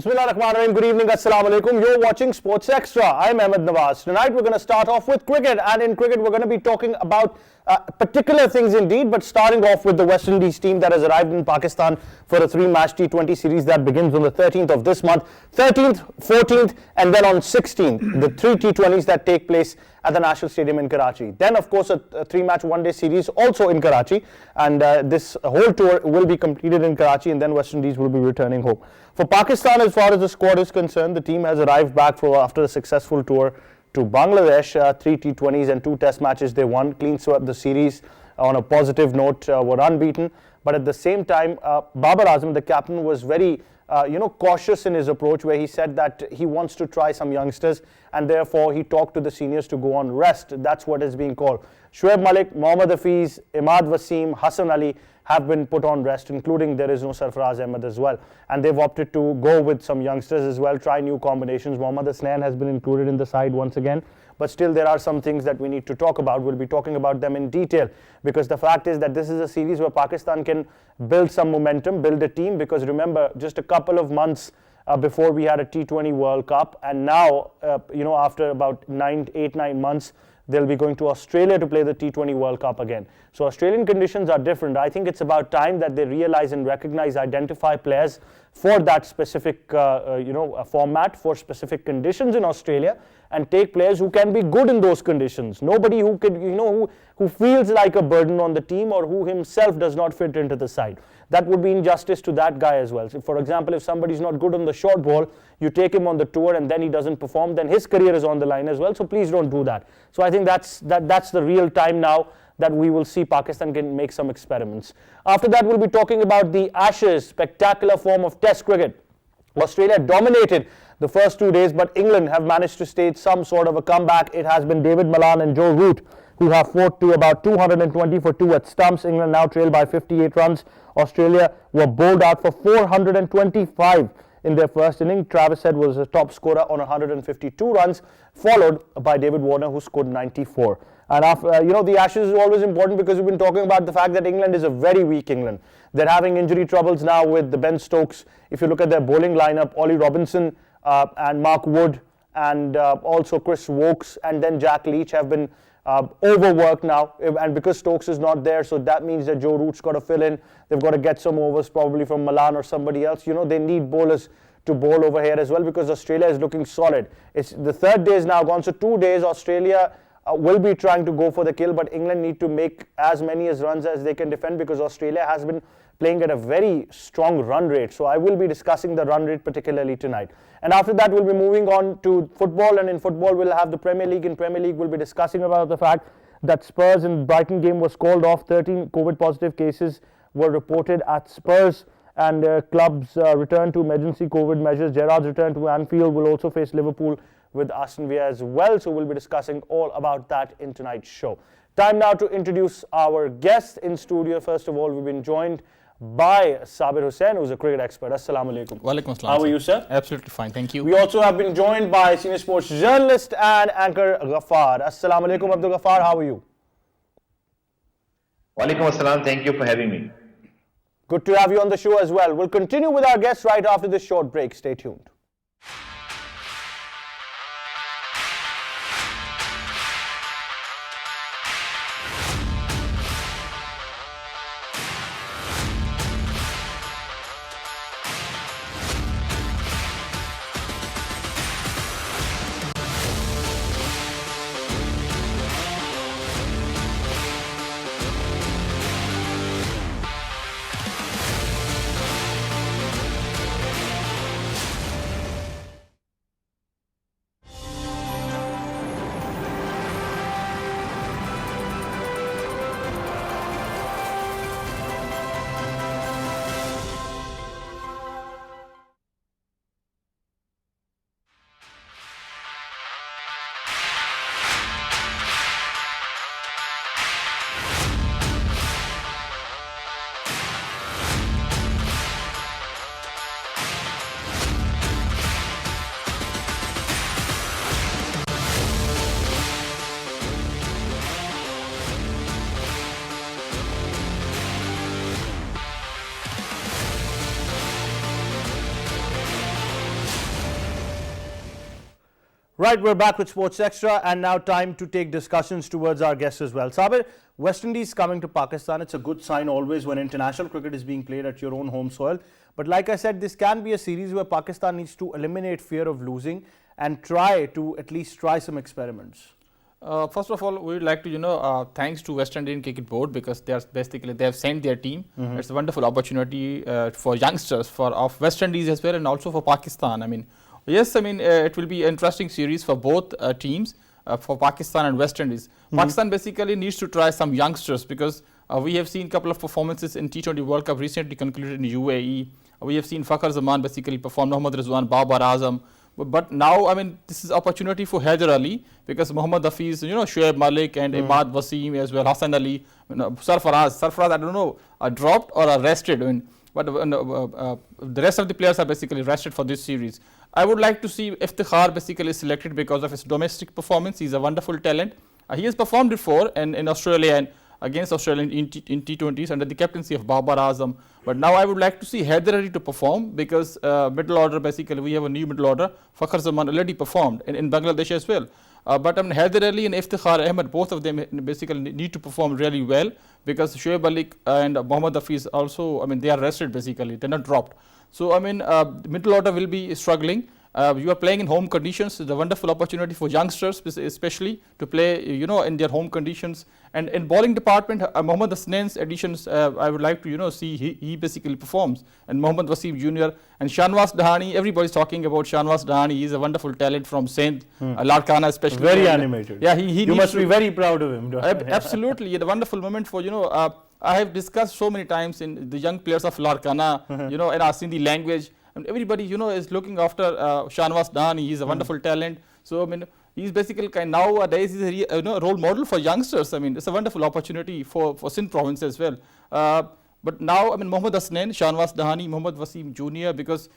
Bismillahirrahmanirrahim. Good evening. Assalamu alaikum. You're watching Sports Extra. I'm Ahmed Nawaz. Tonight we're going to start off with cricket, and in cricket we're going to be talking about particular things indeed, but starting off with the West Indies team that has arrived in Pakistan for a 3-match T20 series that begins on the 13th of this month, 13th, 14th, and then on 16th, the 3 T20s that take place at the National Stadium in Karachi. Then, of course, a 3-match one-day series also in Karachi, and this whole tour will be completed in Karachi, and then West Indies will be returning home. For Pakistan, as far as the squad is concerned, the team has arrived back after a successful tour to Bangladesh, 3 T20s and 2 test matches they won, clean swept the series on a positive note, were unbeaten. But at the same time, Babar Azam, the captain, was very cautious in his approach, where he said that he wants to try some youngsters, and therefore he talked to the seniors to go on rest. That's what is being called. Shoaib Malik, Mohammad Hafiz, Imad Wasim, Hassan Ali have been put on rest, including there is no Sarfaraz Ahmed as well. And they've opted to go with some youngsters as well, try new combinations. Mohammad Hasnain has been included in the side once again. But still, there are some things that we need to talk about. We'll be talking about them in detail, because the fact is that this is a series where Pakistan can build some momentum, build a team, because remember, just a couple of months before we had a T20 World Cup, and now, after about 8-9 months, they'll be going to Australia to play the T20 World Cup again. So Australian conditions are different. I think it's about time that they realize and recognize, identify players for that specific format, for specific conditions in Australia, and take players who can be good in those conditions. Nobody who could, who feels like a burden on the team, or who himself does not fit into the side. That would be injustice to that guy as well. So for example, if somebody's not good on the short ball, you take him on the tour and then he doesn't perform, then his career is on the line as well. So please don't do that. So I think that's the real time now that we will see Pakistan can make some experiments. After that, we'll be talking about the Ashes, spectacular form of Test cricket. Australia dominated the first 2 days, but England have managed to stage some sort of a comeback. It has been David Malan and Joe Root who have fought to about 220 for 2 at stumps. England now trail by 58 runs. Australia were bowled out for 425 in their first inning. Travis Head was the top scorer on 152 runs, followed by David Warner, who scored 94. And after, the Ashes is always important, because we've been talking about the fact that England is a very weak England. They're having injury troubles now with the Ben Stokes. If you look at their bowling lineup, Ollie Robinson and Mark Wood, and also Chris Wokes, and then Jack Leach have been overworked now, and because Stokes is not there, so that means that Joe Root's got to fill in. They've got to get some overs probably from Malan or somebody else. They need bowlers to bowl over here as well, because Australia is looking solid. It's the third day is now gone, so 2 days Australia will be trying to go for the kill, but England need to make as many runs as they can defend, because Australia has been playing at a very strong run rate. So I will be discussing the run rate particularly tonight. And after that, we'll be moving on to football, and in football we'll have the Premier League. In Premier League, we'll be discussing about the fact that Spurs and Brighton game was called off. 13 COVID positive cases were reported at Spurs, and clubs returned to emergency COVID measures. Gerrard's return to Anfield will also face Liverpool with Aston Villa as well. So we'll be discussing all about that in tonight's show. Time now to introduce our guest in studio. First of all, we've been joined by Sabir Hussain, who's a cricket expert. Assalamu alaikum. Walaikum assalam. How are you, sir? Absolutely fine, thank you. We also have been joined by senior sports journalist and anchor Ghaffar. Assalamu alaikum, Abdul Ghaffar. How are you? Walaikum assalam. Thank you for having me. Good to have you on the show as well. We'll continue with our guests right after this short break. Stay tuned. Right, we're back with Sports Extra, and now time to take discussions towards our guests as well. Sabir, West Indies coming to Pakistan, it's a good sign always when international cricket is being played at your own home soil. But like I said, this can be a series where Pakistan needs to eliminate fear of losing and try to at least try some experiments. First of all, we would like to, thanks to West Indian Cricket Board, because they have sent their team. It's a wonderful opportunity for youngsters of West Indies as well, and also for Pakistan. Yes, it will be an interesting series for both teams, for Pakistan and West Indies. Pakistan basically needs to try some youngsters, because we have seen a couple of performances in T20 World Cup recently concluded in UAE. We have seen Fakhar Zaman basically perform, Mohammad Rizwan, Babar Azam. But now, this is opportunity for Haider Ali, because Mohammad Hafiz, Shoaib Malik and Imad Wasim as well, Hassan Ali, Sarfaraz, I don't know, are dropped or arrested. But the rest of the players are basically rested for this series. I would like to see Iftikhar basically selected because of his domestic performance. He's a wonderful talent. He has performed before in Australia and against Australia in T20s under the captaincy of Babar Azam. But now I would like to see Haider Ali to perform, because middle order, basically we have a new middle order. Fakhar Zaman already performed in Bangladesh as well. But Haider Ali and Iftikhar Ahmed, both of them basically need to perform really well, because Shoaib Malik and Mohammad Hafiz also, they are rested basically, they're not dropped. So middle order will be struggling. You are playing in home conditions. It's a wonderful opportunity for youngsters, especially to play, in their home conditions. And in bowling department, Mohammad Hasnain's additions, I would like to, see he basically performs. And Mohammad Wasim Jr. and Shanwaz Dahani. Everybody's talking about Shanwaz Dahani. He's a wonderful talent from Sindh, Larkana especially. Very animated. Yeah, he you must be very proud of him. Absolutely, a wonderful moment for I have discussed so many times in the young players of Larkana, and our Sindhi language. And everybody, is looking after Shanwaz Dahani. He's a wonderful talent. So, he's basically nowadays he's a role model for youngsters. It's a wonderful opportunity for Sindh province as well. But now, Mohammad Hasnain, Shanwaz Dahani, Mohammad Wasim Jr., because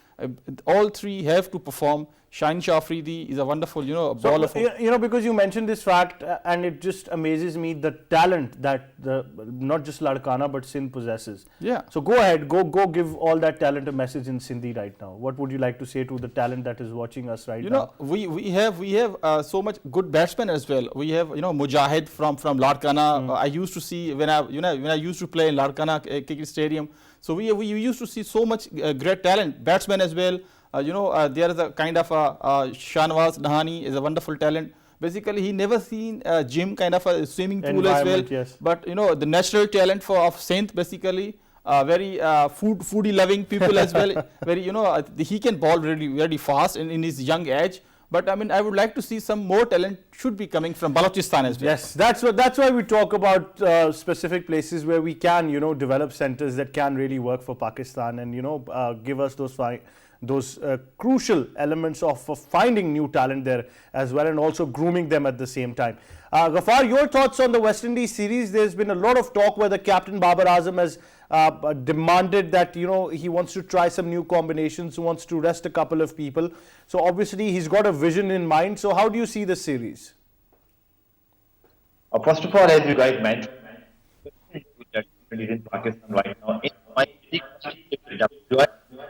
all three have to perform. Shaheen Shah Afridi is a wonderful, bowler. Because you mentioned this fact, and it just amazes me, the talent that not just Larkana but Sindh possesses. Yeah. So go ahead, go give all that talent a message in Sindhi right now. What would you like to say to the talent that is watching us right now? We have so much good batsmen as well. We have Mujahid from Larkana. I used to see when I used to play in Larkana cricket stadium. So we used to see so much great talent, batsmen as well. There is a kind of Shanwaz Dahani is a wonderful talent. Basically, he never seen a gym kind of a swimming pool as well. Yes. But the natural talent of Sindh, basically very foodie loving people as well. Very he can bowl really very fast in his young age. But I would like to see some more talent should be coming from Balochistan as well. Yes, that's why we talk about specific places where we can develop centers that can really work for Pakistan, and give us those crucial elements of finding new talent there as well, and also grooming them at the same time. Ghaffar, your thoughts on the West Indies series? There's been a lot of talk where the captain Babar Azam has demanded that he wants to try some new combinations, wants to rest a couple of people. So obviously he's got a vision in mind. So how do you see the series? First of all, as you guys mentioned, that is in Pakistan right now.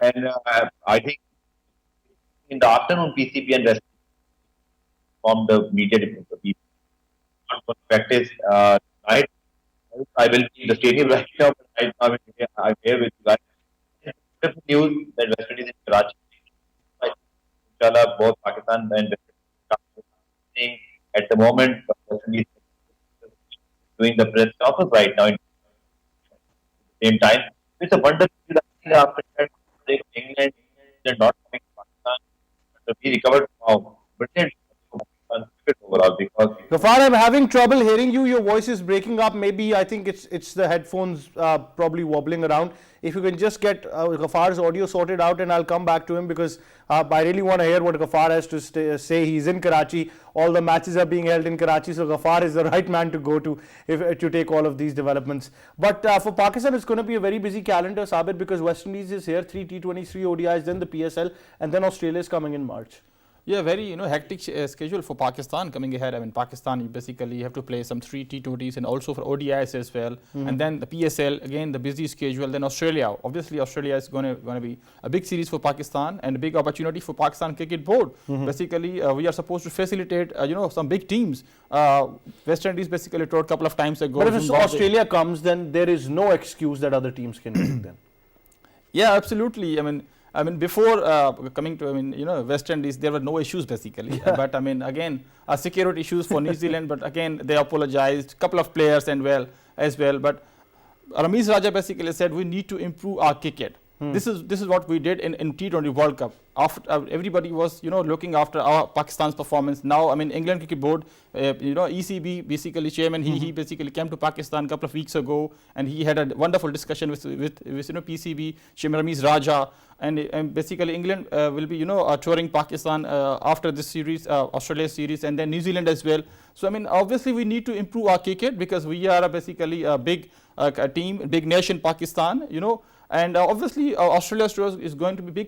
And I think in the afternoon, PCB and West from the media people for practice tonight. I will be in the stadium right now, but I'm here with you guys. It's news that West Indies in Karachi. Inshallah, both Pakistan and at the moment, West Indies doing the press conference right now at the same time. It's a wonderful thing after that. England, they're not coming to Pakistan. So we recovered from Britain overall because. Ghaffar, I'm having trouble hearing you. Your voice is breaking up. Maybe I think it's the headphones probably wobbling around. If you can just get Ghaffar's audio sorted out, and I'll come back to him, because I really want to hear what Ghaffar has to say. He's in Karachi. All the matches are being held in Karachi, so Ghaffar is the right man to go to to take all of these developments. But for Pakistan, it's going to be a very busy calendar, Sabir, because West Indies is here, 3 T20s, 3 ODIs, then the PSL, and then Australia is coming in March. Yeah, very hectic schedule for Pakistan coming ahead. I mean, Pakistan you basically have to play some 3 T20s and also for ODIs as well, and then the PSL again the busy schedule. Then Australia, obviously Australia is going to be a big series for Pakistan and a big opportunity for Pakistan Cricket Board. Basically, we are supposed to facilitate some big teams. West Indies basically told a couple of times ago. But if Australia comes, then there is no excuse that other teams can make then. Yeah, absolutely. I mean, before coming to, West Indies, there were no issues basically. But I mean, again, security issues for New Zealand. But again, they apologized. Couple of players and as well. But Ramiz Raja basically said we need to improve our cricket. This is what we did in T20 World Cup. After everybody was looking after our Pakistan's performance. Now I mean England Cricket Board, ECB basically chairman. He basically came to Pakistan a couple of weeks ago and he had a wonderful discussion with PCB chairman Ramiz Raja. And basically England will be touring Pakistan after this series, Australia series, and then New Zealand as well. So I mean obviously we need to improve our cricket because we are basically a big team, big nation, Pakistan. And obviously Australia is going to be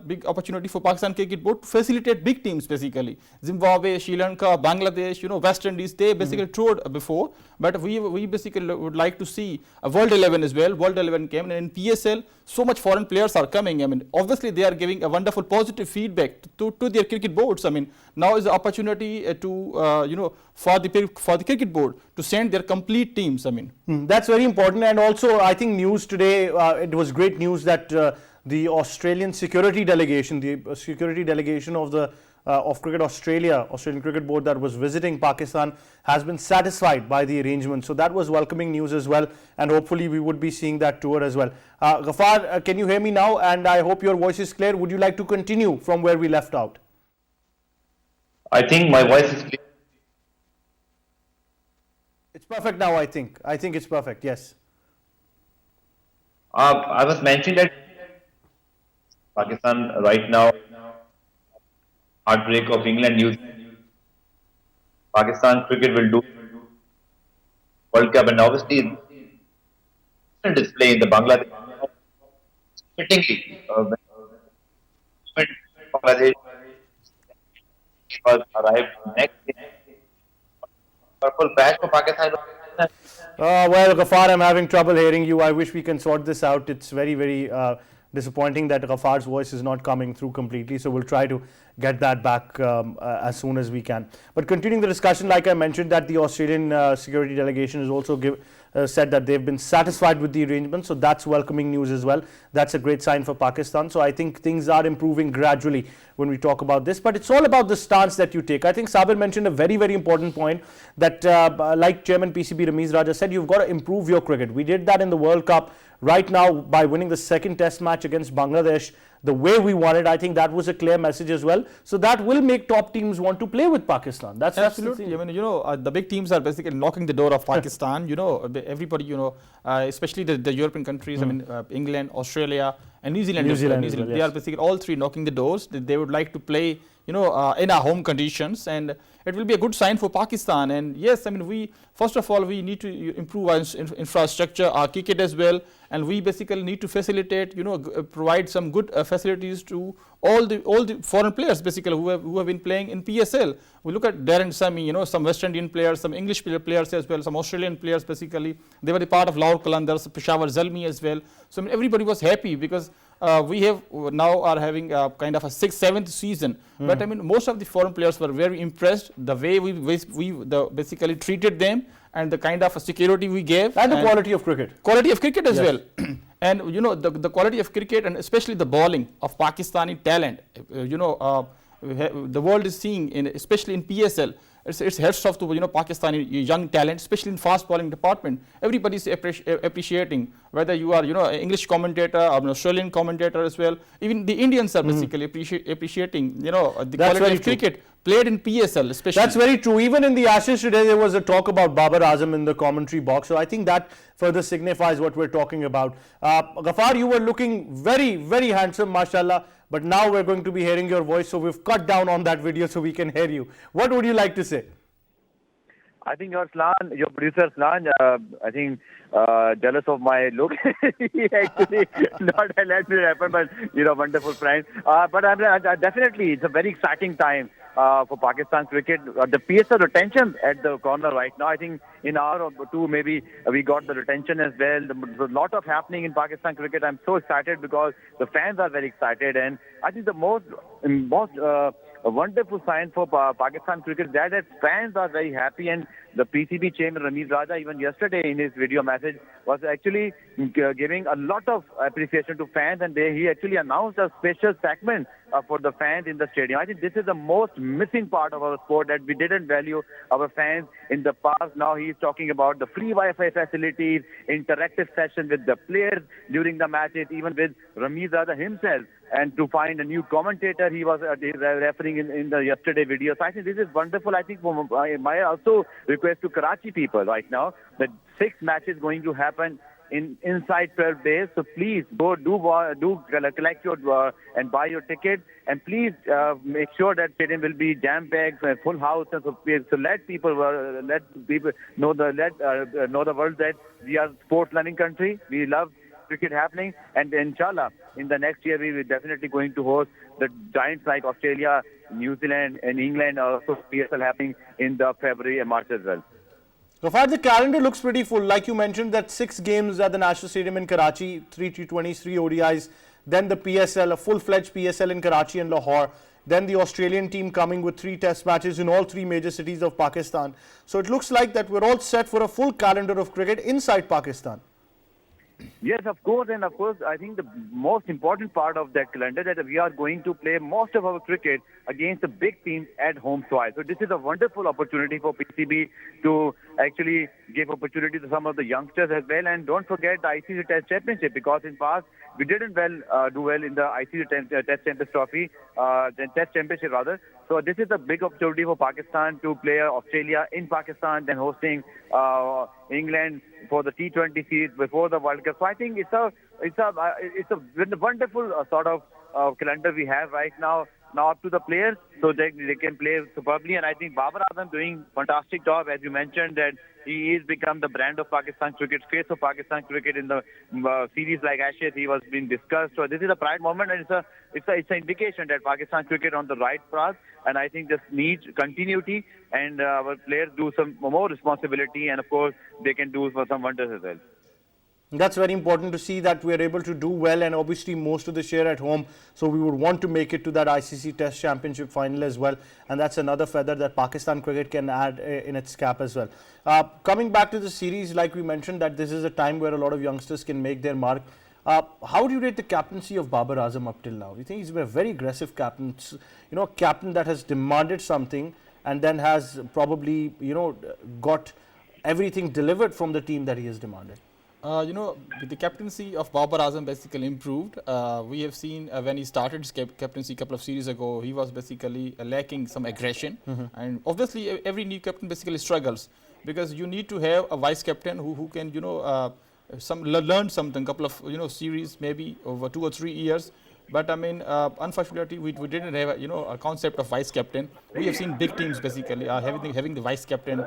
big opportunity for Pakistan Cricket Board to facilitate big teams basically. Zimbabwe, Sri Lanka, Bangladesh, West Indies, they basically toured before. But we basically would like to see a World 11 as well. World 11 came, and in PSL so much foreign players are coming. I mean obviously they are giving a wonderful positive feedback to their cricket boards. I mean now is the opportunity to for the cricket board to send their complete teams. I mean that's very important. And also I think news today, it was great news that the Australian security delegation, of the of Cricket Australia, Australian Cricket Board that was visiting Pakistan has been satisfied by the arrangement. So that was welcoming news as well, and hopefully we would be seeing that tour as well. Ghaffar, can you hear me now? And I hope your voice is clear. Would you like to continue from where we left out? I think my voice is clear. It's perfect now, I think. I think it's perfect, yes. I was mentioning that Pakistan right now, heartbreak of England, New Zealand. Pakistan cricket will do World Cup, and obviously display in the Bangladesh. Fittingly, when Bangladesh was arrived next purple patch for Pakistan. Well, Ghaffar, I'm having trouble hearing you. I wish we can sort this out. It's very, very disappointing that Ghaffar's voice is not coming through completely. So we'll try to get that back as soon as we can. But continuing the discussion, like I mentioned, that the Australian security delegation has also said that they've been satisfied with the arrangement. So that's welcoming news as well. That's a great sign for Pakistan. So I think things are improving gradually when we talk about this. But it's all about the stance that you take. I think Sabir mentioned a very, very important point that like Chairman PCB Ramiz Raja said, you've got to improve your cricket. We did that in the World Cup right now by winning the second test match against Bangladesh the way we wanted. I think that was a clear message as well. So that will make top teams want to play with Pakistan. That's absolutely. I mean, the big teams are basically knocking the door of Pakistan. Everybody, especially the European countries. I mean, England, Australia, and New Zealand. They are basically all three knocking the doors. They would like to play, in our home conditions, and it will be a good sign for Pakistan. And yes, I mean, first of all, we need to improve our infrastructure, our cricket as well, and we basically need to facilitate, provide some good facilities to all the foreign players basically who have been playing in PSL. We look at Darren Sammy, some West Indian players, some English players as well, some Australian players basically. They were the part of Lahore Qalandars, Peshawar Zalmi as well. So I mean, everybody was happy because we have now are having kind of a 6th, 7th season. But I mean, most of the foreign players were very impressed the way we basically treated them and the kind of security we gave. And the quality of cricket. Quality of cricket as well. And the quality of cricket and especially the bowling of Pakistani talent, the world is seeing, especially in PSL. It's heads off to Pakistani young talent, especially in fast bowling department. Everybody is appreciating, whether you are an English commentator or an Australian commentator as well. Even the Indians are basically appreciating the quality of cricket played in PSL, especially. That's very true. Even in the Ashes today, there was a talk about Babar Azam in the commentary box. So I think that further signifies what we're talking about. Ghaffar, you were looking very, very handsome, mashallah. But now we're going to be hearing your voice, so we've cut down on that video so we can hear you. What would you like to say? I think your producer Slan, I think jealous of my look. He actually not let me happen, but wonderful friend. But definitely, it's a very exciting time for Pakistan cricket. The PSL retention at the corner right now. I think in hour or two, maybe we got the retention as well. There's a lot of happening in Pakistan cricket. I'm so excited because the fans are very excited, and I think the most a wonderful sign for Pakistan cricket that fans are very happy, and the PCB chairman Ramiz Raja even yesterday in his video message was actually giving a lot of appreciation to fans, and he actually announced a special segment for the fans in the stadium. I think this is the most missing part of our sport, that we didn't value our fans in the past. Now he is talking about the free Wi-Fi facilities, interactive session with the players during the matches, even with Ramiz Raja himself. And to find a new commentator, he was referring in the yesterday video. So I think this is wonderful. I think my also request to Karachi people right now that 6 matches going to happen inside 12 days. So please go do collect your and buy your ticket, and please make sure that stadium will be jam packed, full house, and so let people know the world that we are sports loving country. We love cricket happening, and inshallah in the next year we will definitely going to host the giants like Australia, New Zealand and England, also PSL happening in the February and March as well. So far the calendar looks pretty full. Like you mentioned, that 6 games at the National Stadium in Karachi, 3 T20s, 3 ODIs, then the PSL, a full-fledged PSL in Karachi and Lahore, then the Australian team coming with 3 test matches in all 3 major cities of Pakistan. So it looks like that we're all set for a full calendar of cricket inside Pakistan. Yes, of course, and of course, I think the most important part of that calendar that we are going to play most of our cricket against the big teams at home soil. So this is a wonderful opportunity for PCB to actually give opportunity to some of the youngsters as well. And don't forget the ICC Test Championship, because in past we didn't do well in the ICC Test Championship trophy, the Test Championship rather. So this is a big opportunity for Pakistan to play Australia in Pakistan, then hosting England for the T20 series before the World Cup. So I think it's a wonderful sort of calendar we have right now. Now up to the players, so they can play superbly. And I think Babar Azam doing fantastic job, as you mentioned, that he is become the brand of Pakistan cricket, face of Pakistan cricket in the series like Ashes. He was being discussed. So this is a pride moment, and it's an indication that Pakistan cricket on the right path. And I think this needs continuity, and our players do some more responsibility, and of course they can do for some wonders as well. That's very important to see that we are able to do well, and obviously most of the share at home, so we would want to make it to that ICC Test Championship final as well, and that's another feather that Pakistan cricket can add in its cap as well. Coming back to the series, like we mentioned, that this is a time where a lot of youngsters can make their mark. How do you rate the captaincy of Babar Azam up till now? You think he's been a very aggressive captain, a captain that has demanded something and then has probably, got everything delivered from the team that he has demanded? The captaincy of Babar Azam basically improved. We have seen when he started his captaincy a couple of series ago, he was basically lacking some aggression. And obviously, every new captain basically struggles, because you need to have a vice captain who can, learn something, couple of, series maybe over 2 or 3 years. But I mean, unfortunately, we didn't have a concept of vice captain. We have seen big teams basically having the vice captain.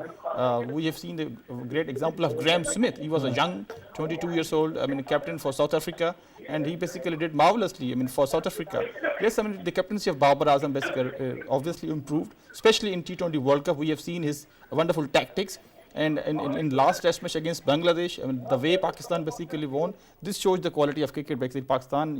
We have seen the great example of Graham Smith. He was a young, 22 years old, captain for South Africa, and he basically did marvelously. For South Africa. Yes, the captaincy of Babar Azam basically obviously improved, especially in T20 World Cup. We have seen his wonderful tactics. And in last test match against Bangladesh, the way Pakistan basically won, this shows the quality of cricket basically Pakistan,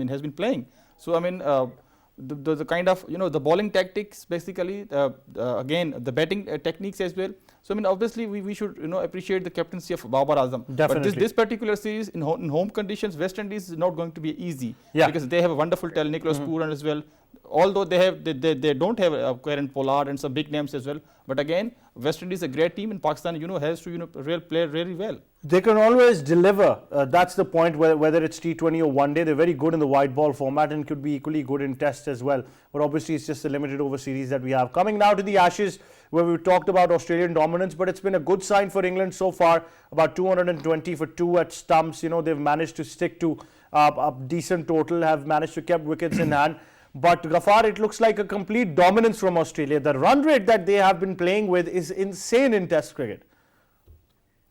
has been playing. So, the kind of, the bowling tactics basically, again, the batting techniques as well. So, obviously we should, appreciate the captaincy of Babar Azam. Definitely. But this particular series in home conditions, West Indies is not going to be easy. Yeah. Because they have a wonderful talent, Nicholas Pooran as well. Although they don't have Kieran Pollard and some big names as well, but again, West Indies is a great team, and Pakistan has to play really well. They can always deliver. That's the point. Whether it's T20 or one day, they're very good in the white ball format and could be equally good in tests as well. But obviously, it's just a limited over series that we have. Coming now to the Ashes, where we talked about Australian dominance, but it's been a good sign for England so far. About 220 for 2 at stumps. They've managed to stick to a decent total, have managed to keep wickets in hand. But Ghaffar, it looks like a complete dominance from Australia. The run rate that they have been playing with is insane in Test cricket.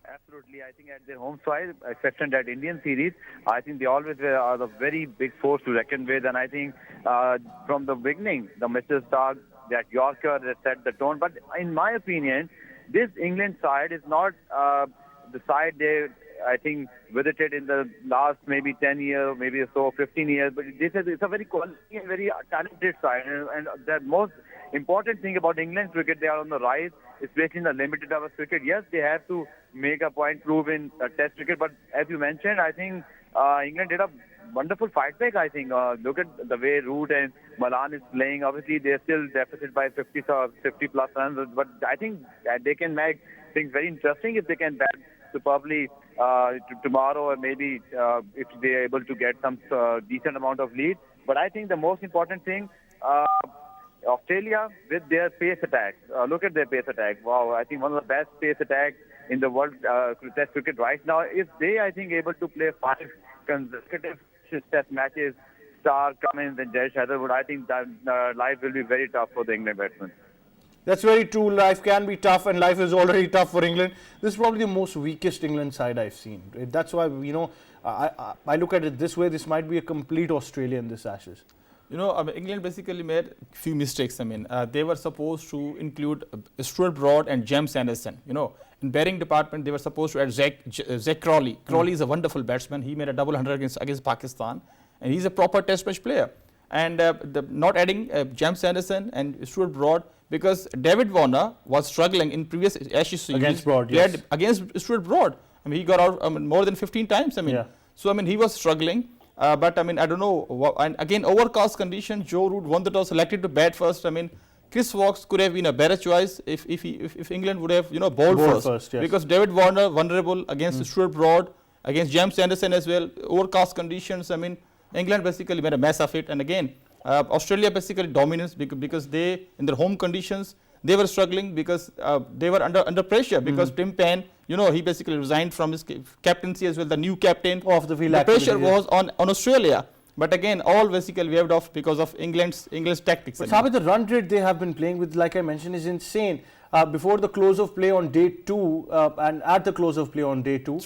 Absolutely. I think at their home soil, exception that Indian series, I think they always are a very big force to reckon with. And I think from the beginning, the Mitchell Stark, that Yorker, that set the tone. But in my opinion, this England side is not the side they, I think, visited in the last maybe 10 years, maybe so 15 years. But it's a very quality and very talented side. And the most important thing about England cricket, they are on the rise, especially in the limited overs cricket. Yes, they have to make a point prove in Test cricket. But as you mentioned, I think England did a wonderful fight back, I think. Look at the way Root and Malan is playing. Obviously, they're still deficit by 50 plus runs. But I think that they can make things very interesting if they can bat superbly tomorrow, or maybe if they're able to get some decent amount of lead. But I think the most important thing, Australia with their pace attack. Look at their pace attack. Wow, I think one of the best pace attacks in the world Test cricket right now. If they, I think, able to play 5 consecutive Test matches, Stark, Cummins and Jay Heatherwood, I think that life will be very tough for the England batsmen. That's very true. Life can be tough, and life is already tough for England. This is probably the most weakest England side I've seen. That's why, I look at it this way. This might be a complete Australia in this Ashes. England basically made a few mistakes. They were supposed to include Stuart Broad and James Anderson. In batting department, they were supposed to add Zach Crawley. Crawley is a wonderful batsman. He made a double hundred against Pakistan, and he's a proper Test match player. And not adding James Anderson and Stuart Broad, because David Warner was struggling in previous Ashes series against Broad, yes. Against Stuart Broad. He got out more than 15 times. So he was struggling. But I don't know. And again, overcast condition. Joe Root won the toss, selected to bat first. Chris Woakes could have been a better choice if England would have bowled first. Yes. Because David Warner vulnerable against Stuart Broad, against James Anderson as well. Overcast conditions. England basically made a mess of it. And again, Australia basically dominates because they, in their home conditions, they were struggling because they were under pressure, because Tim Paine, he basically resigned from his captaincy as well, the new captain. Off the field. The pressure was on Australia. But again, all basically waved off because of England's tactics. But Sabit, the run rate they have been playing with, like I mentioned, is insane. Before the close of play on day 2 and at the close of play on day 2,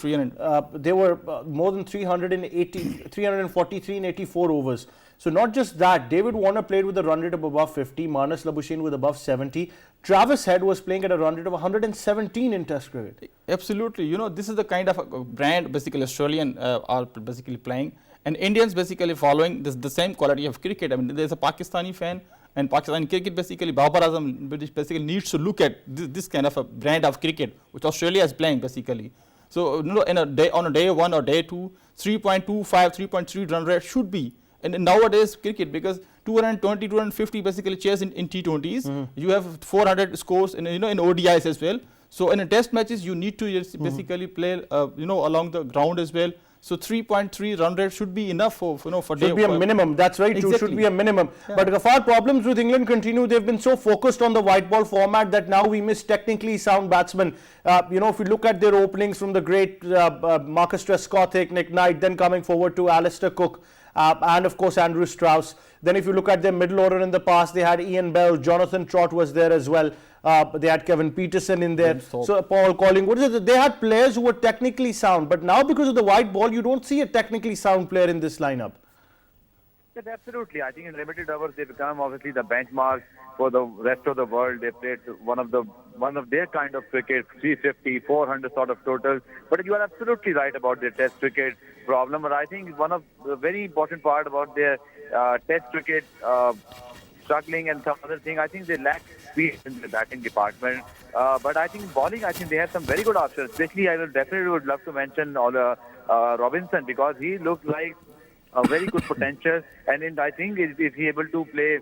they were more than 343 in 84 overs. So not just that, David Warner played with a run rate of above 50, Marnus Labuschagne with above 70, Travis Head was playing at a run rate of 117 in Test cricket. Absolutely. This is the kind of brand basically Australian are basically playing, and Indians basically following the same quality of cricket. There's a Pakistani fan, and Pakistani cricket basically, Babar Azam basically needs to look at this kind of a brand of cricket which Australia is playing basically. So on a day 1 or day 2, 3.25, 3.3 run rate should be. And in nowadays cricket, because 220, 250 basically chase in T20s, you have 400 scores in ODIs as well. So in a Test matches, you need to basically play along the ground as well. So 3.3 run rate should be enough for day. Should be a minimum. That's very true. Should be a minimum. Yeah. But Ghaffar, problems with England continue. They've been so focused on the white ball format that now we miss technically sound batsmen. If we look at their openings from the great Marcus Trescothick, Nick Knight, then coming forward to Alistair Cook, and of course Andrew Strauss. Then if you look at their middle order in the past, they had Ian Bell, Jonathan Trott was there as well. They had Kevin Peterson in there, so Paul Collingwood. They had players who were technically sound, but now because of the white ball, you don't see a technically sound player in this lineup. Yes, absolutely. I think in limited overs they become obviously the benchmark for the rest of the world. They played one of their kind of cricket, 350, 400 sort of totals. But you are absolutely right about their Test cricket problem. But I think one of the very important part about their Test cricket struggling and some other thing, I think they lack speed in the batting department. But I think bowling, I think they have some very good options. Especially, I would love to mention Robinson, because he looked like a very good potential, and I think if he able to play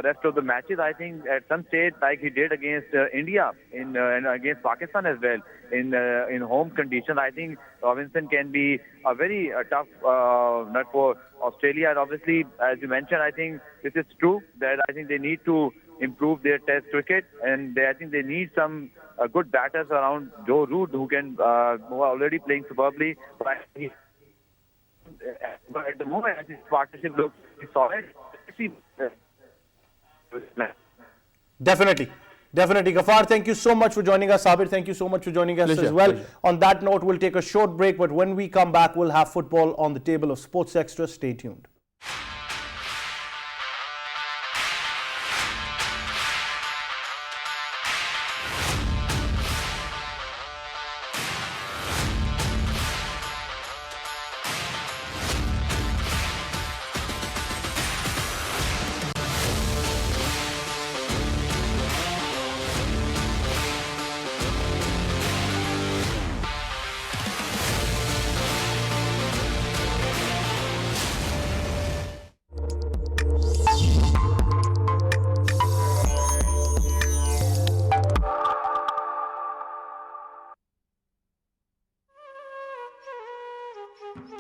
rest of the matches, I think at some stage like he did against India and against Pakistan as well in home conditions, I think Robinson can be a very tough nut for Australia. And obviously, as you mentioned, I think this is true that I think they need to improve their Test cricket, and I think they need some good batters around Joe Root who are already playing superbly. But at the moment, this partnership looks solid. Definitely. Definitely. Ghaffar, thank you so much for joining us. Sabir, thank you so much for joining us Pleasure, as well. pleasure. On that note, we'll take a short break, but when we come back, we'll have football on the table of Sports Extra. Stay tuned.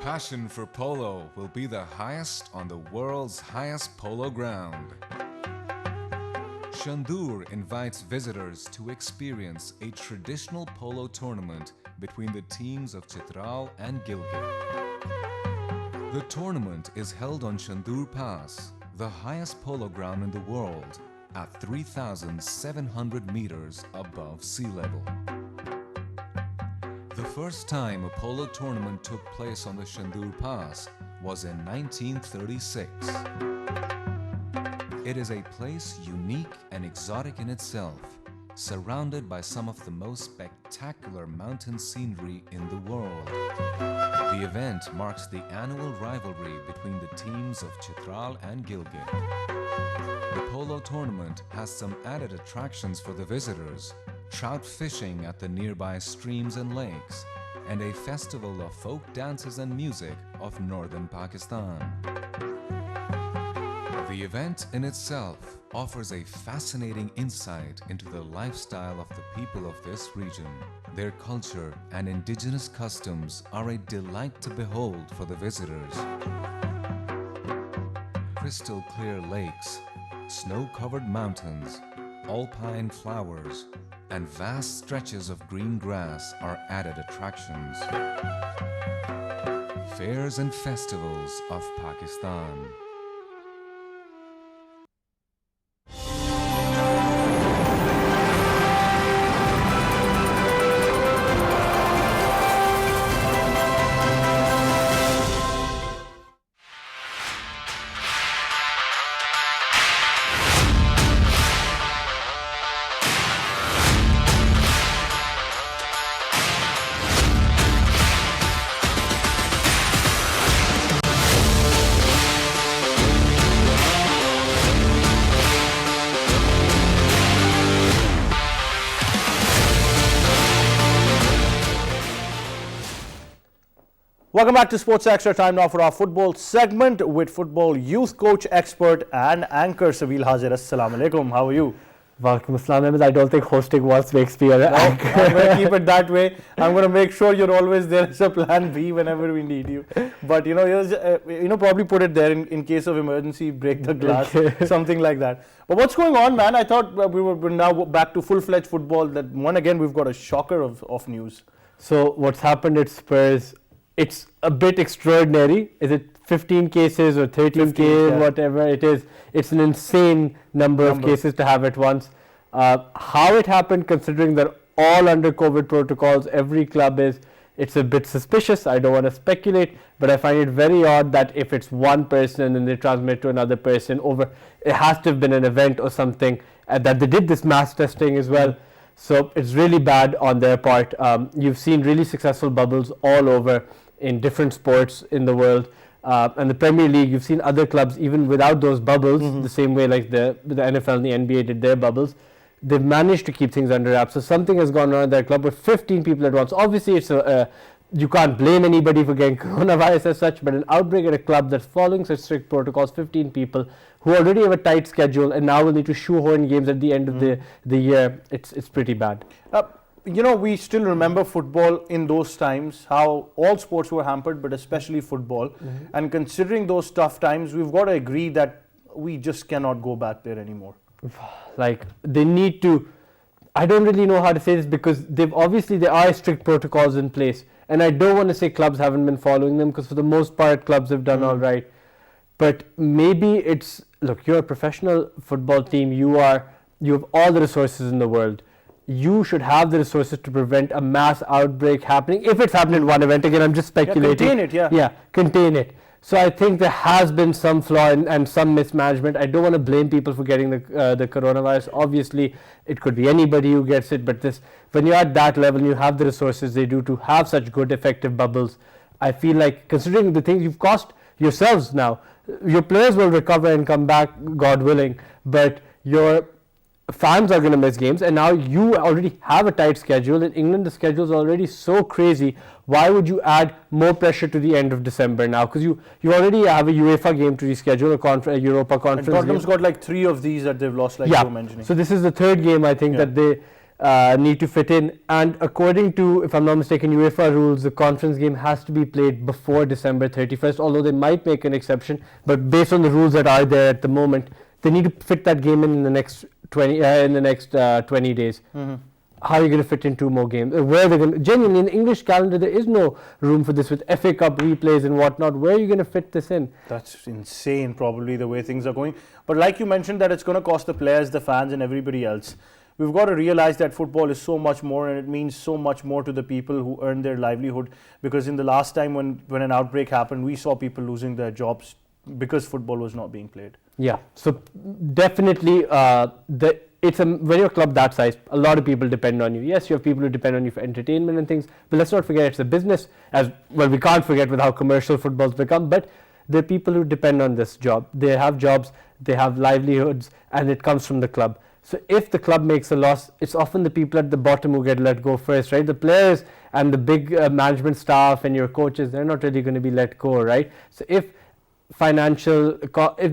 Passion for polo will be the highest on the world's highest polo ground. Chandur invites visitors to experience a traditional polo tournament between the teams of Chitral and Gilgit. The tournament is held on Chandur Pass, the highest polo ground in the world, at 3,700 meters above sea level. The first time a polo tournament took place on the Chandur Pass was in 1936. It is a place unique and exotic in itself, surrounded by some of the most spectacular mountain scenery in the world. The event marks the annual rivalry between the teams of Chitral and Gilgit. The polo tournament has some added attractions for the visitors: trout fishing at the nearby streams and lakes, and a festival of folk dances and music of northern Pakistan. The event in itself offers a fascinating insight into the lifestyle of the people of this region. Their culture and indigenous customs are a delight to behold for the visitors. Crystal clear lakes, snow-covered mountains, alpine flowers, and vast stretches of green grass are added attractions. Fairs and festivals of Pakistan. Welcome back to Sports Extra. Time now for our football segment with football youth coach, expert and anchor Sabeel Hazir. Assalamu alaikum. How are you? Walaikum assalam, Ahmed. I don't think hosting once makes me an anchor. I'm going to keep it that way. I'm going to make sure you're always there as a plan B whenever we need you. But probably put it there in case of emergency, break the glass, something like that. But what's going on, man? I thought we're now back to full-fledged football. That one again, we've got a shocker of news. So what's happened at Spurs, it's a bit extraordinary. Is it 15 cases or 13 cases, yeah. whatever it is? It's an insane number of cases to have at once. How it happened, considering they're all under COVID protocols, every club is, it's a bit suspicious. I don't want to speculate, but I find it very odd that if it's one person and then they transmit to another person over, it has to have been an event or something, that they did this mass testing as well. So it's really bad on their part. You've seen really successful bubbles all over in different sports in the world. And the Premier League, you've seen other clubs, even without those bubbles, the same way like the NFL and the NBA did their bubbles, they've managed to keep things under wraps. So something has gone on at their club with 15 people at once. Obviously, it's you can't blame anybody for getting coronavirus as such, but an outbreak at a club that's following such strict protocols, 15 people who already have a tight schedule and now will need to shoehorn games at the end of the year, it's pretty bad. We still remember football in those times, how all sports were hampered, but especially football. And considering those tough times, we've got to agree that we just cannot go back there anymore. Like, they need to, I don't really know how to say this, because there are strict protocols in place. And I don't want to say clubs haven't been following them, because for the most part, clubs have done all right. But maybe it's, look, you're a professional football team. You have all the resources in the world. You should have the resources to prevent a mass outbreak happening. If it's happened in one event, again, I'm just speculating. Contain it, yeah. Yeah, contain it. So I think there has been some flaw and some mismanagement. I don't want to blame people for getting the coronavirus. Obviously, it could be anybody who gets it, but when you're at that level and you have the resources they do to have such good, effective bubbles, I feel like, considering the things you've cost yourselves now, your players will recover and come back, God willing, but your fans are going to miss games, and now you already have a tight schedule. In England, the schedule is already so crazy. Why would you add more pressure to the end of December now? Because you already have a UEFA game to reschedule, a Europa Conference And Tottenham's game. got like 3 of these that they've lost, like you were mentioning. So this is the third game, I think, that they need to fit in. And according to, if I'm not mistaken, UEFA rules, the conference game has to be played before December 31st, although they might make an exception. But based on the rules that are there at the moment, they need to fit that game in the next 20 days. Mm-hmm. How are you going to fit in 2 more games? Where are they going? Genuinely, in the English calendar, there is no room for this with FA Cup replays and whatnot. Where are you going to fit this in? That's insane, probably, the way things are going. But like you mentioned, that it's going to cost the players, the fans, and everybody else. We've got to realize that football is so much more, and it means so much more to the people who earn their livelihood. Because in the last time when an outbreak happened, we saw people losing their jobs because football was not being played. Yeah, so definitely when you're a club that size, a lot of people depend on you. Yes, you have people who depend on you for entertainment and things, but let's not forget it's a business as well. We can't forget with how commercial football's become, but there are people who depend on this job. They have jobs, they have livelihoods, and it comes from the club. So if the club makes a loss, it's often the people at the bottom who get let go first, right? The players and the big management staff and your coaches, they're not really going to be let go, right? So if there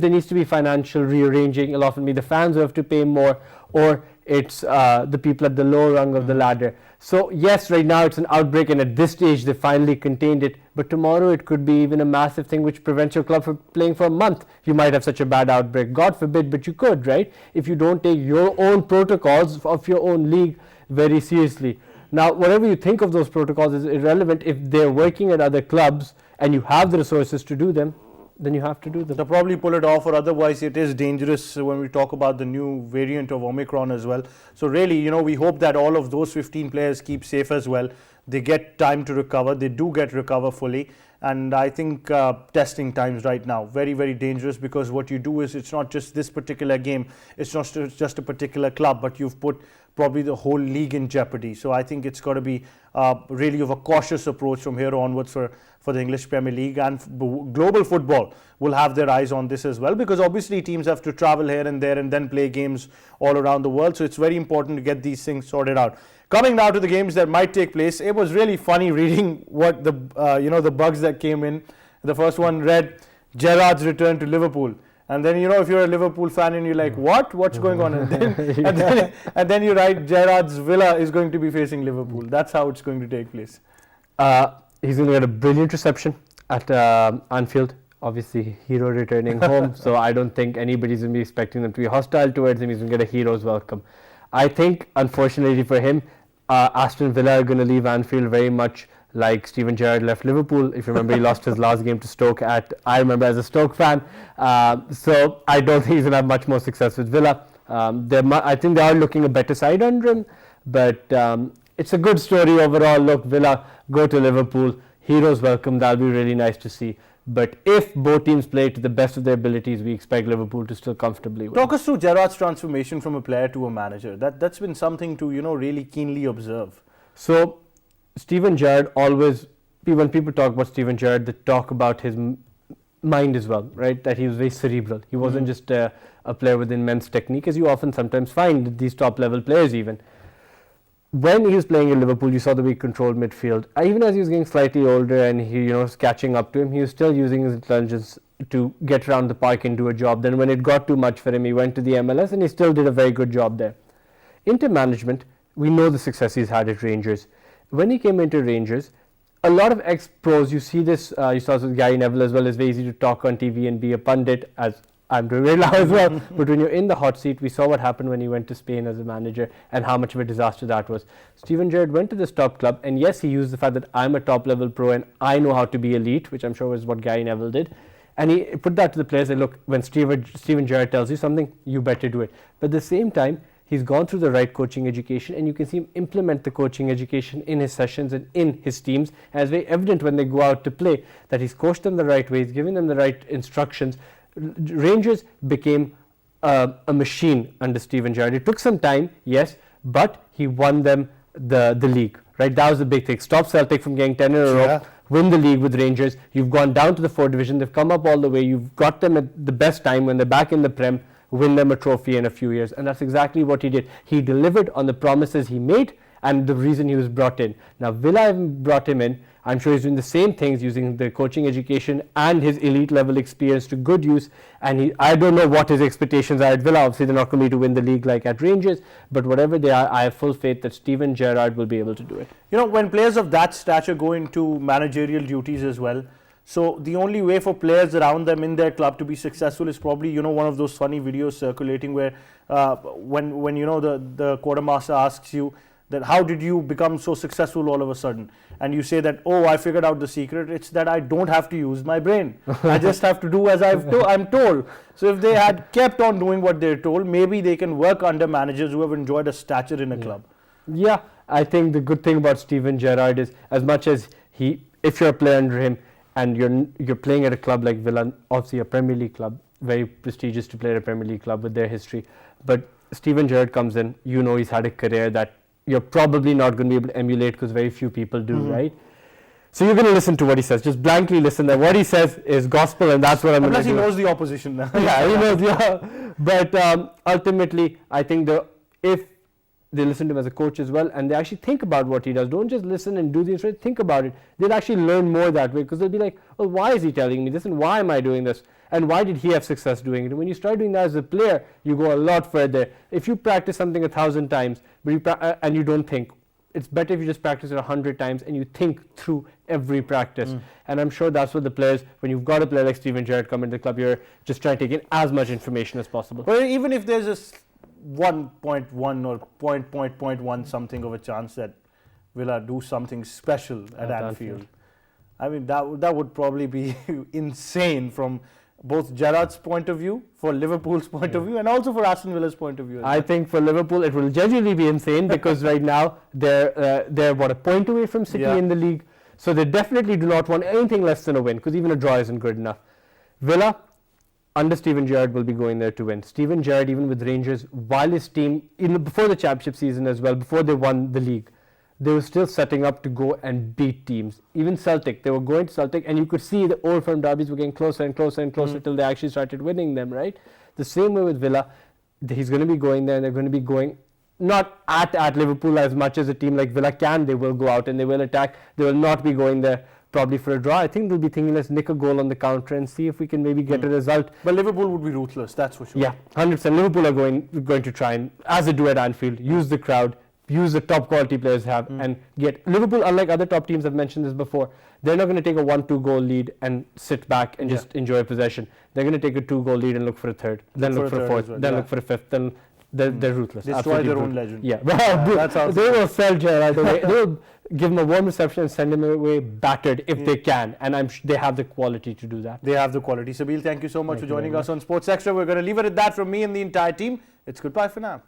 needs to be financial rearranging, it'll often be the fans who have to pay more, or it's the people at the lower rung of the ladder. So yes, right now it's an outbreak, and at this stage they finally contained it, but tomorrow it could be even a massive thing which prevents your club from playing for a month. You might have such a bad outbreak, God forbid, but you could, right? If you don't take your own protocols of your own league very seriously. Now, whatever you think of those protocols is irrelevant. If they're working at other clubs and you have the resources to do them, then you have to do them. They'll probably pull it off, or otherwise it is dangerous when we talk about the new variant of Omicron as well. So really, we hope that all of those 15 players keep safe as well. They get time to recover. They do recover fully. And I think testing times right now, very, very dangerous, because what you do is, it's not just this particular game, it's not just a particular club, but you've put probably the whole league in jeopardy. So I think it's got to be really of a cautious approach from here onwards for the English Premier League, and global football will have their eyes on this as well, because obviously teams have to travel here and there and then play games all around the world. So it's very important to get these things sorted out. Coming now to the games that might take place, it was really funny reading what the bugs that came in. The first one read, Gerrard's return to Liverpool. And then, if you're a Liverpool fan and you're like, what's going on? And then you write, Gerrard's Villa is going to be facing Liverpool. That's how it's going to take place. He's going to get a brilliant reception at Anfield. Obviously, hero returning home. So I don't think anybody's going to be expecting them to be hostile towards him. He's going to get a hero's welcome. I think, unfortunately for him, Aston Villa are going to leave Anfield very much like Steven Gerrard left Liverpool. If you remember, he lost his last game to Stoke I remember as a Stoke fan. So I don't think he's going to have much more success with Villa. I think they are looking a better side under him, but it's a good story overall. Look, Villa go to Liverpool, heroes welcome, that'll be really nice to see. But if both teams play to the best of their abilities, we expect Liverpool to still comfortably win. Talk us through Gerrard's transformation from a player to a manager. That's been something to really keenly observe. So Steven Gerrard always, when people talk about Steven Gerrard, they talk about his mind as well, right? That he was very cerebral. He wasn't just a player with immense technique, as you often sometimes find these top level players even. When he was playing in Liverpool, you saw the way he controlled midfield. Even as he was getting slightly older and he was catching up to him, he was still using his intelligence to get around the park and do a job. Then when it got too much for him, he went to the MLS and he still did a very good job there. Into management, we know the success he's had at Rangers. When he came into Rangers, a lot of ex-pros, you see this, you saw this with Gary Neville as well. It's very easy to talk on TV and be a pundit, as I'm doing right now as well. But when you're in the hot seat, we saw what happened when he went to Spain as a manager and how much of a disaster that was. Steven Gerrard went to this top club, and yes, he used the fact that I'm a top level pro and I know how to be elite, which I'm sure was what Gary Neville did. And he put that to the players, and look, when Steven Gerrard tells you something, you better do it. But at the same time, he's gone through the right coaching education, and you can see him implement the coaching education in his sessions and in his teams. And it's very evident when they go out to play that he's coached them the right way, he's given them the right instructions. Rangers became a machine under Steven Gerrard. It took some time, yes, but he won them the league, right? That was the big thing. Stop Celtic from getting 10 in a row, win the league with Rangers. You've gone down to the 4th division. They've come up all the way. You've got them at the best time when they're back in the Prem, win them a trophy in a few years. And that's exactly what he did. He delivered on the promises he made and the reason he was brought in. Now, Villa haven't brought him in. I'm sure he's doing the same things, using the coaching education and his elite level experience to good use. And I don't know what his expectations are at Villa. Obviously, they're not going to be to win the league like at Rangers, but whatever they are, I have full faith that Steven Gerrard will be able to do it. You know, when players of that stature go into managerial duties as well, so the only way for players around them in their club to be successful is probably, you know, one of those funny videos circulating where when you know the quartermaster asks you that how did you become so successful all of a sudden, and you say that, oh, I figured out the secret, it's that I don't have to use my brain. I just have to do as I'm told. So if they had kept on doing what they're told, maybe they can work under managers who have enjoyed a stature in a club. Yeah, I think the good thing about Steven Gerrard is, as much as if you're a player under him and you're playing at a club like Villa, obviously a Premier League club, very prestigious to play at a Premier League club with their history, but Steven Gerrard comes in, you know, he's had a career that you're probably not going to be able to emulate because very few people do, right? So you're going to listen to what he says. Just blankly listen. That what he says is gospel, and that's what I'm going to do. Unless he knows the opposition now. Yeah, he knows. Yeah, but ultimately, I think if they listen to him as a coach as well, and they actually think about what he does, don't just listen and do the instructions. Think about it. They'll actually learn more that way, because they'll be like, well, why is he telling me this, and why am I doing this? And why did he have success doing it? And when you start doing that as a player, you go a lot further. If you practice something 1,000 times and you don't think, it's better if you just practice it 100 times and you think through every practice. And I'm sure that's what the players, when you've got a player like Steven Gerrard come into the club, you're just trying to take in as much information as possible. But even if there's a 1.1 or 0.1 something of a chance that Villa do something special at Anfield, I mean, that would probably be insane from both Gerrard's point of view, for Liverpool's point of view, and also for Aston Villa's point of view. I think for Liverpool it will genuinely be insane, because right now they're what, a point away from City in the league, so they definitely do not want anything less than a win, because even a draw isn't good enough. Villa under Steven Gerrard will be going there to win. Steven Gerrard, even with Rangers, while his team before the championship season as well, before they won the league, they were still setting up to go and beat teams. Even Celtic, they were going to Celtic, and you could see the old firm derbies were getting closer and closer and closer till they actually started winning them, right? The same way with Villa, he's going to be going there, and they're going to be going not at Liverpool as much as a team like Villa can. They will go out and they will attack. They will not be going there probably for a draw. I think they'll be thinking, let's nick a goal on the counter and see if we can maybe get a result. But Liverpool would be ruthless, that's for sure. Yeah, 100%. Liverpool are going to try and, as they do at Anfield, use the crowd, use the top quality players have, and get Liverpool, unlike other top teams, I've mentioned this before, they're not going to take a 1-2 goal lead and sit back and just enjoy possession. They're going to take a 2-goal lead and look for a third, then look for a fourth, then look for a fifth, then they're ruthless. Destroy their own legend. Yeah, they will sell Gerrard away. They will give him a warm reception and send him away battered if they can, and I'm sure they have the quality to do that. They have the quality. Sabeel, thank you so much for joining us on Sports Extra. We're going to leave it at that from me and the entire team. It's goodbye for now.